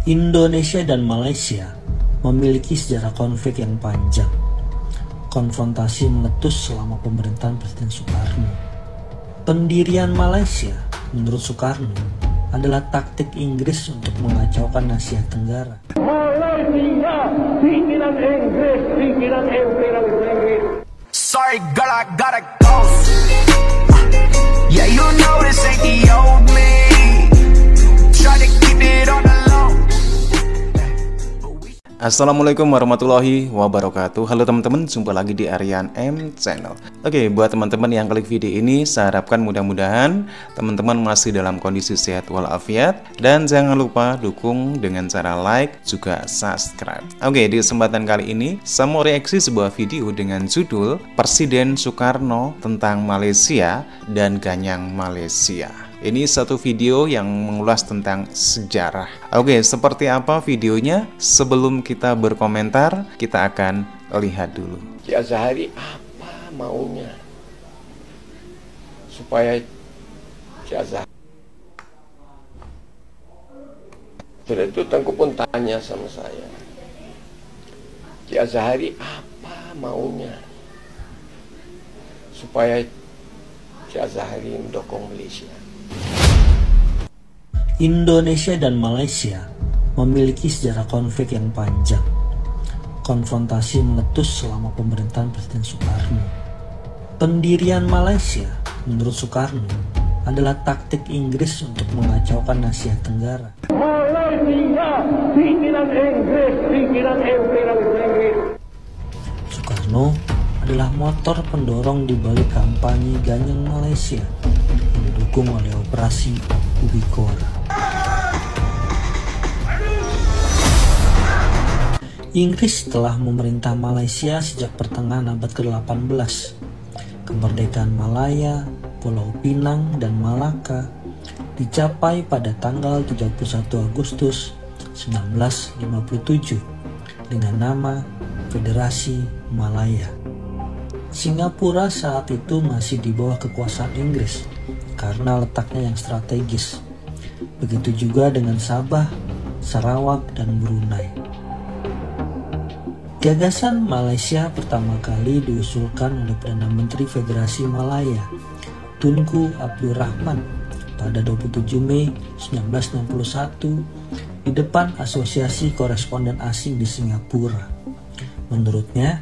Indonesia dan Malaysia memiliki sejarah konflik yang panjang. Konfrontasi meletus selama pemerintahan Presiden Soekarno. Pendirian Malaysia, menurut Soekarno, adalah taktik Inggris untuk mengacaukan Asia Tenggara. Malaysia, pikiran Inggris, pikiran Inggris. Sorry girl, I gotta go. Yeah, you know this ain't the old me. Try to keep it on the low. Assalamualaikum warahmatullahi wabarakatuh. Halo teman-teman, jumpa lagi di Aryan M Channel. Oke, buat teman-teman yang klik video ini, saya harapkan mudah-mudahan teman-teman masih dalam kondisi sehat walafiat. Dan jangan lupa dukung dengan cara like, juga subscribe. Oke, di kesempatan kali ini, saya mau reaksi sebuah video dengan judul Presiden Soekarno tentang Malaysia dan Ganyang Malaysia. Ini satu video yang mengulas tentang sejarah. Oke, seperti apa videonya? Sebelum kita berkomentar, kita akan lihat dulu. Ki Azhari apa maunya supaya Ki Azhari? Setelah itu Tengku pun tanya sama saya, Ki Azhari apa maunya supaya Ki Azhari mendukung Malaysia? Indonesia dan Malaysia memiliki sejarah konflik yang panjang. Konfrontasi meletus selama pemerintahan Presiden Soekarno. Pendirian Malaysia, menurut Soekarno, adalah taktik Inggris untuk mengacaukan Asia Tenggara. Malaysia, pikiran Inggris, pikiran Inggris. Soekarno adalah motor pendorong di balik kampanye Ganyang Malaysia yang didukung oleh Operasi Ubikora. Inggris telah memerintah Malaysia sejak pertengahan abad ke-18. Kemerdekaan Malaya, Pulau Pinang, dan Malaka dicapai pada tanggal 31 Agustus 1957 dengan nama Federasi Malaya. Singapura saat itu masih di bawah kekuasaan Inggris karena letaknya yang strategis. Begitu juga dengan Sabah, Sarawak, dan Brunei. Gagasan Malaysia pertama kali diusulkan oleh Perdana Menteri Federasi Malaya, Tunku Abdul Rahman, pada 27 Mei 1961 di depan Asosiasi Koresponden Asing di Singapura. Menurutnya,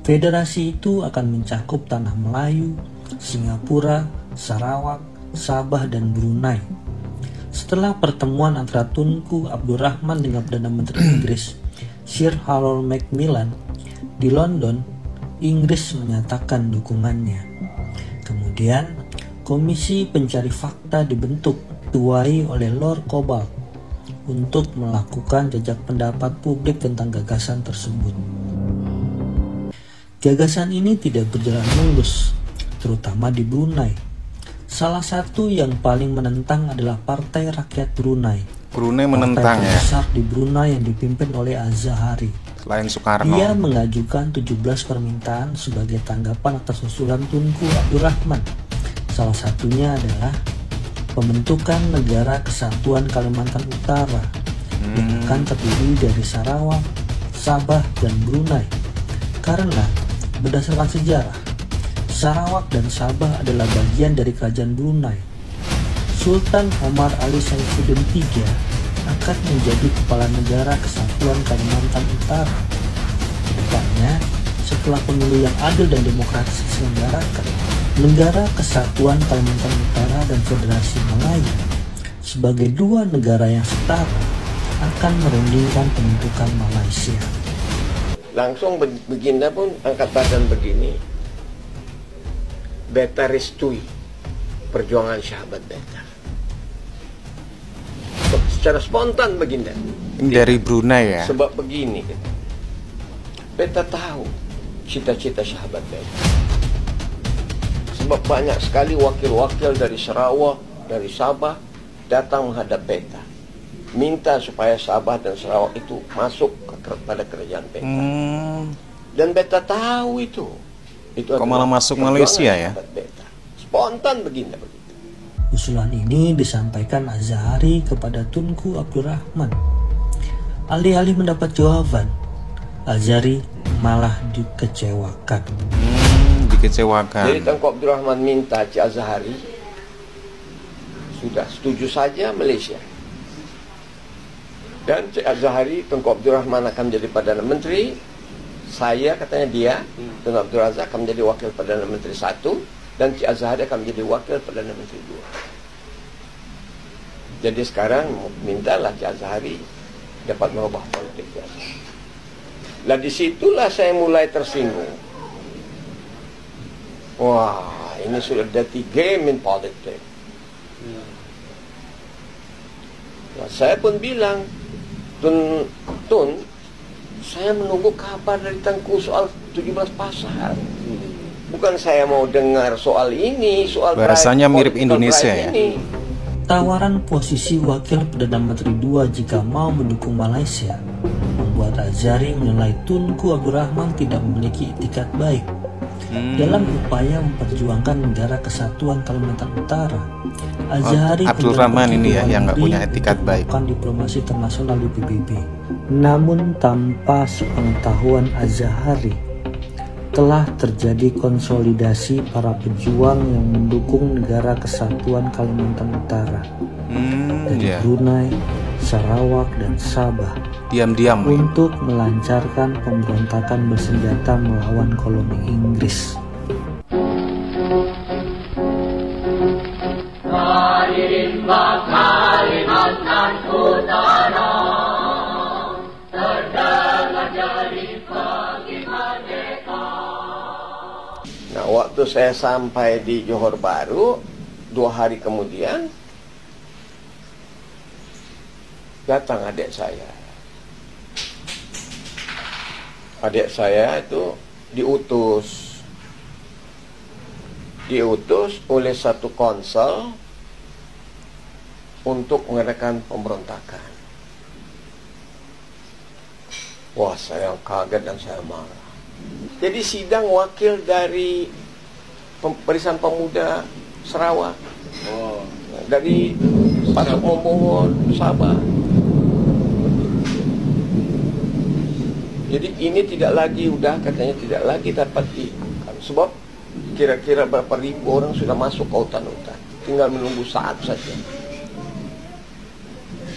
federasi itu akan mencakup tanah Melayu, Singapura, Sarawak, Sabah, dan Brunei. Setelah pertemuan antara Tunku Abdul Rahman dengan Perdana Menteri Inggris, Sir Harold Macmillan, di London, Inggris menyatakan dukungannya. Kemudian, Komisi Pencari Fakta dibentuk, dituai oleh Lord Cobalt, untuk melakukan jejak pendapat publik tentang gagasan tersebut. Gagasan ini tidak berjalan mulus, terutama di Brunei. Salah satu yang paling menentang adalah Partai Rakyat Brunei. Brunei menentang partai ya. besar di Brunei yang dipimpin oleh Azhari. Selain Soekarno. Ia mengajukan 17 permintaan sebagai tanggapan atas usulan Tunku Abdul Rahman. Salah satunya adalah pembentukan Negara Kesatuan Kalimantan Utara yang akan terdiri dari Sarawak, Sabah, dan Brunei. Karena berdasarkan sejarah, Sarawak dan Sabah adalah bagian dari Kerajaan Brunei. Sultan Omar Ali Saifuddin III akan menjadi Kepala Negara Kesatuan Kalimantan Utara. Kedepannya, setelah pemilu yang adil dan demokratis diselenggarakan, Negara Kesatuan Kalimantan Utara dan Federasi Malaya sebagai dua negara yang setara akan merundingkan pembentukan Malaysia. Langsung Baginda pun angkat badan begini, beta restui perjuangan sahabat beta. Secara spontan Baginda. Dari Brunei ya. Sebab begini, beta tahu cita-cita sahabat beta. Sebab banyak sekali wakil-wakil dari Sarawak, dari Sabah datang menghadap beta, minta supaya Sabah dan Sarawak itu masuk kepada kerajaan beta. Dan beta tahu itu. Kok malah masuk Malaysia ya? Beta. Spontan begini. Usulan ini disampaikan Azhari kepada Tunku Abdul Rahman. Alih-alih mendapat jawaban, Azhari malah dikecewakan. Dikecewakan. Jadi Tengku Abdul Rahman minta Cik Azhari sudah setuju saja Malaysia. Dan Cik Azhari, Tengku Abdul Rahman akan menjadi Perdana Menteri. Saya, katanya dia, Tengku Abdul Razak akan menjadi Wakil Perdana Menteri 1. Dan Cik Azhari akan menjadi Wakil Perdana Menteri 2. Jadi sekarang mintalah Cik Azhari dapat merubah politik. Lah disitulah saya mulai tersinggung. Wah, ini sudah dirty game in politik. Nah, saya pun bilang, Tun, saya menunggu kabar dari Tengku soal 17 pasal. Bukan saya mau dengar soal ini, soal bahasanya mirip Indonesia ya. Ini. Tawaran posisi Wakil Perdana Menteri 2 jika mau mendukung Malaysia membuat Azhari menilai Tunku Abdul Rahman tidak memiliki itikat baik dalam upaya memperjuangkan negara kesatuan Kalimantan Utara. Azhari Abdul Rahman ini ya yang nggak punya etikat baik. Diplomasi internasional di PBB. Namun tanpa sepengetahuan Azhari, telah terjadi konsolidasi para pejuang yang mendukung negara kesatuan Kalimantan Utara dari Brunei, Sarawak, dan Sabah diam-diam untuk melancarkan pemberontakan bersenjata melawan koloni Inggris. Nah, waktu saya sampai di Johor Bahru, 2 hari kemudian datang adik saya. Adik saya itu diutus oleh satu konsul untuk mengadakan pemberontakan. Wah, saya kaget dan saya marah. Jadi sidang wakil dari Barisan Pemuda Sarawak, dari Pasok Mombongon, Sabah. Jadi ini tidak lagi, katanya tidak lagi dapat sebab kira-kira berapa ribu orang sudah masuk ke hutan-hutan, tinggal menunggu saat saja.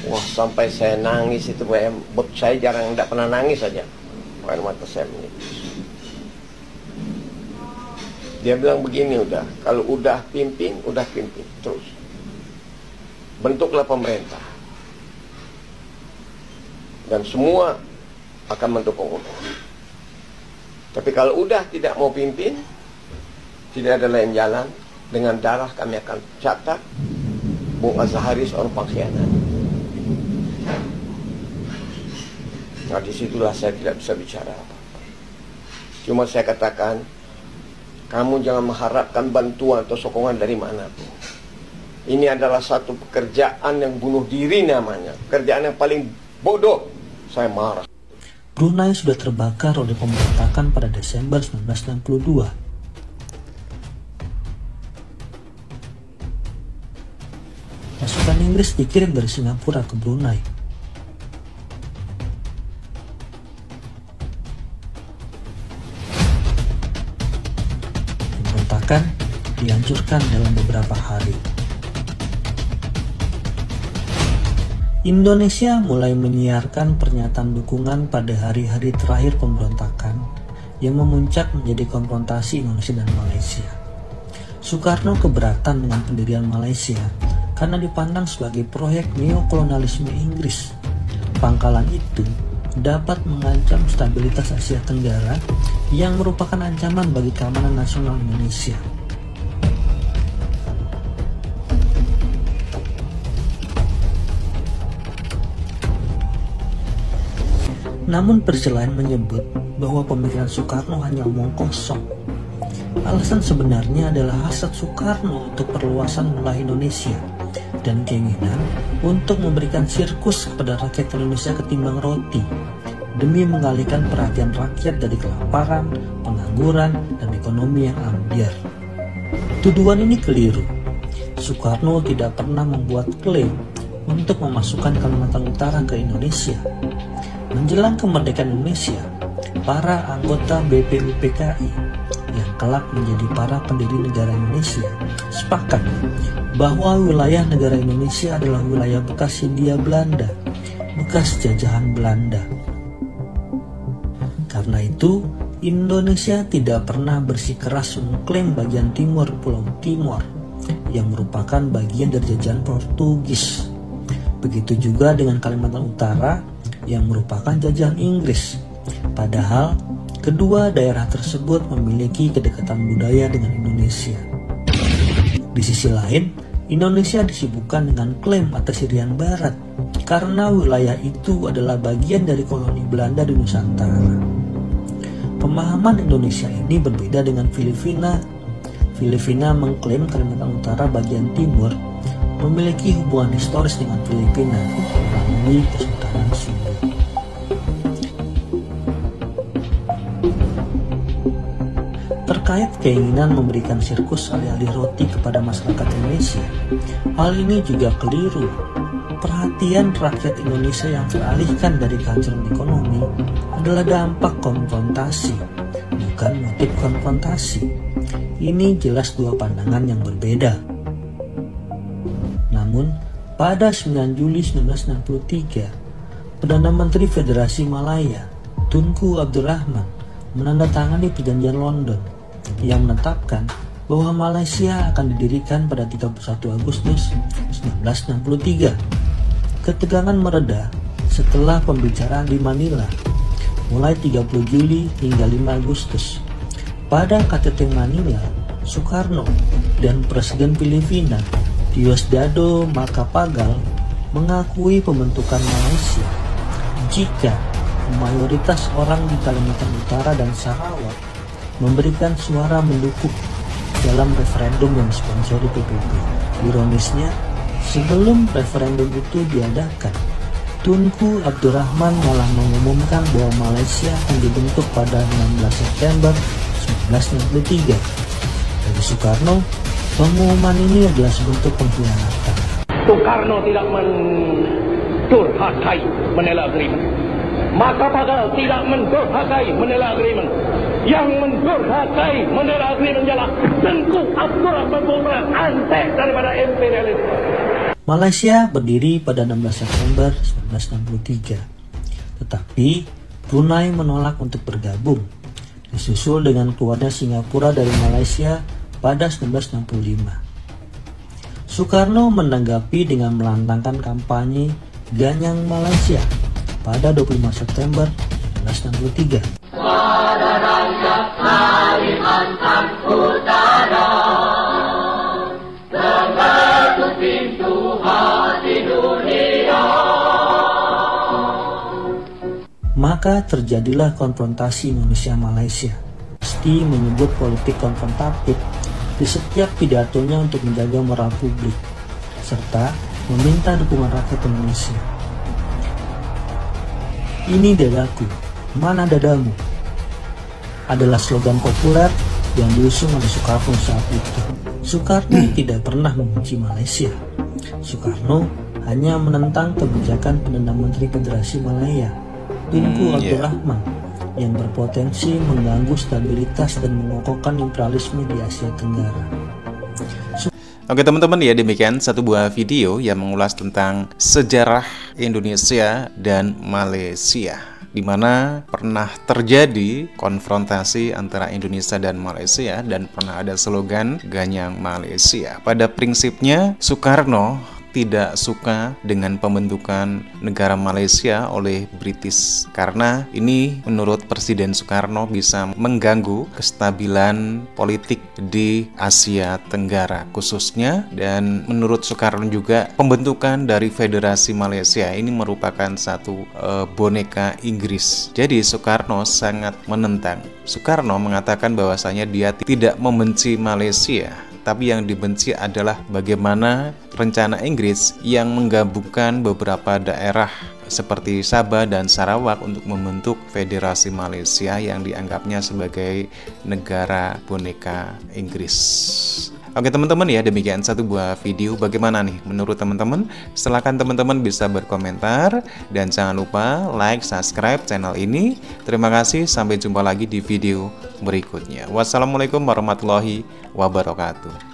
Wah, sampai saya nangis itu, saya jarang, tidak pernah nangis saja, air mata saya menipis. Dia bilang begini, kalau udah pimpin terus. Bentuklah pemerintah. Dan semua akan mendukung. Tapi kalau udah tidak mau pimpin, tidak ada lain jalan, dengan darah kami akan catat Bung Azhari seorang pengkhianat. Nah, disitulah saya tidak bisa bicara apa-apa. Cuma saya katakan, kamu jangan mengharapkan bantuan atau sokongan dari manapun. Ini adalah satu pekerjaan yang bunuh diri namanya. Pekerjaan yang paling bodoh. Saya marah. Brunei sudah terbakar oleh pemberontakan pada Desember 1962. Pasukan Inggris dikirim dari Singapura ke Brunei. Pemberontakan dihancurkan dalam beberapa hari. Indonesia mulai menyiarkan pernyataan dukungan pada hari-hari terakhir pemberontakan yang memuncak menjadi konfrontasi Indonesia dan Malaysia. Soekarno keberatan dengan pendirian Malaysia karena dipandang sebagai proyek neokolonialisme Inggris. Pangkalan itu dapat mengancam stabilitas Asia Tenggara yang merupakan ancaman bagi keamanan nasional Indonesia. Namun percelayan menyebut bahwa pemikiran Soekarno hanya omong kosong. Alasan sebenarnya adalah hasrat Soekarno untuk perluasan wilayah Indonesia dan keinginan untuk memberikan sirkus kepada rakyat Indonesia ketimbang roti demi mengalihkan perhatian rakyat dari kelaparan, pengangguran, dan ekonomi yang ambyar. Tuduhan ini keliru. Soekarno tidak pernah membuat klaim untuk memasukkan Kalimantan Utara ke Indonesia. Menjelang kemerdekaan Indonesia, para anggota BPUPKI yang kelak menjadi para pendiri negara Indonesia sepakat bahwa wilayah negara Indonesia adalah wilayah bekas Hindia Belanda, bekas jajahan Belanda. Karena itu, Indonesia tidak pernah bersikeras mengklaim bagian timur Pulau Timor yang merupakan bagian dari jajahan Portugis. Begitu juga dengan Kalimantan Utara yang merupakan jajahan Inggris. Padahal, kedua daerah tersebut memiliki kedekatan budaya dengan Indonesia. Di sisi lain, Indonesia disibukkan dengan klaim atas Irian Barat karena wilayah itu adalah bagian dari koloni Belanda di Nusantara. Pemahaman Indonesia ini berbeda dengan Filipina. Filipina mengklaim Kalimantan Utara bagian timur memiliki hubungan historis dengan Filipina melalui Kesultanan Sulu. Terkait keinginan memberikan sirkus alih-alih roti kepada masyarakat Indonesia, hal ini juga keliru. Perhatian rakyat Indonesia yang teralihkan dari kehancuran ekonomi adalah dampak konfrontasi, bukan motif konfrontasi. Ini jelas dua pandangan yang berbeda. Namun, pada 9 Juli 1963, Perdana Menteri Federasi Malaya, Tunku Abdul Rahman, menandatangani perjanjian London yang menetapkan bahwa Malaysia akan didirikan pada 31 Agustus 1963. Ketegangan mereda setelah pembicaraan di Manila mulai 30 Juli hingga 5 Agustus. Pada KTT Manila, Soekarno dan Presiden Filipina Diosdado Macapagal mengakui pembentukan Malaysia jika mayoritas orang di Kalimantan Utara dan Sarawak memberikan suara mendukung dalam referendum yang disponsori PBB. Ironisnya, sebelum referendum itu diadakan, Tunku Abdul Rahman malah mengumumkan bahwa Malaysia akan dibentuk pada 16 September 1963. Bagi Soekarno, pengumuman ini adalah sebentuk pengkhianatan. Soekarno tidak mendurhakai Manila Agreement. Macapagal tidak mendurhakai Manila Agreement. Yang mendurhakai Manila Agreement ialah Tunku Abdul Rahman Putra, antek daripada imperialis. Malaysia berdiri pada 16 September 1963, tetapi Brunei menolak untuk bergabung, disusul dengan keluarnya Singapura dari Malaysia pada 1965. Soekarno menanggapi dengan melantangkan kampanye Ganyang Malaysia pada 25 September 1963. Pada rakyat Kalimantan Utara, terketuk pintu hati dunia. Maka terjadilah konfrontasi Indonesia-Malaysia. Pasti menyebut politik konfrontatif di setiap pidatonya untuk menjaga moral publik, serta meminta dukungan rakyat Indonesia. Ini dadaku, mana dadamu? Adalah slogan populer yang diusung oleh Soekarno saat itu. Soekarno tidak pernah membenci Malaysia. Soekarno hanya menentang kebijakan Perdana Menteri Federasi Malaya, Tunku Abdul Rahman, yang berpotensi mengganggu stabilitas dan mengokohkan imperialisme di Asia Tenggara. Oke teman-teman, ya demikian satu buah video yang mengulas tentang sejarah Indonesia dan Malaysia, di mana pernah terjadi konfrontasi antara Indonesia dan Malaysia dan pernah ada slogan Ganyang Malaysia. Pada prinsipnya Soekarno tidak suka dengan pembentukan negara Malaysia oleh British karena ini menurut Presiden Soekarno bisa mengganggu kestabilan politik di Asia Tenggara khususnya, dan menurut Soekarno juga pembentukan dari Federasi Malaysia ini merupakan satu boneka Inggris. Jadi Soekarno sangat menentang. Soekarno mengatakan bahwasanya dia tidak membenci Malaysia, tapi yang dibenci adalah bagaimana rencana Inggris yang menggabungkan beberapa daerah seperti Sabah dan Sarawak untuk membentuk Federasi Malaysia yang dianggapnya sebagai negara boneka Inggris. Oke teman-teman ya, demikian satu buah video. Bagaimana nih menurut teman-teman? Silahkan teman-teman bisa berkomentar. Dan jangan lupa like, subscribe channel ini. Terima kasih, sampai jumpa lagi di video berikutnya. Wassalamualaikum warahmatullahi wabarakatuh.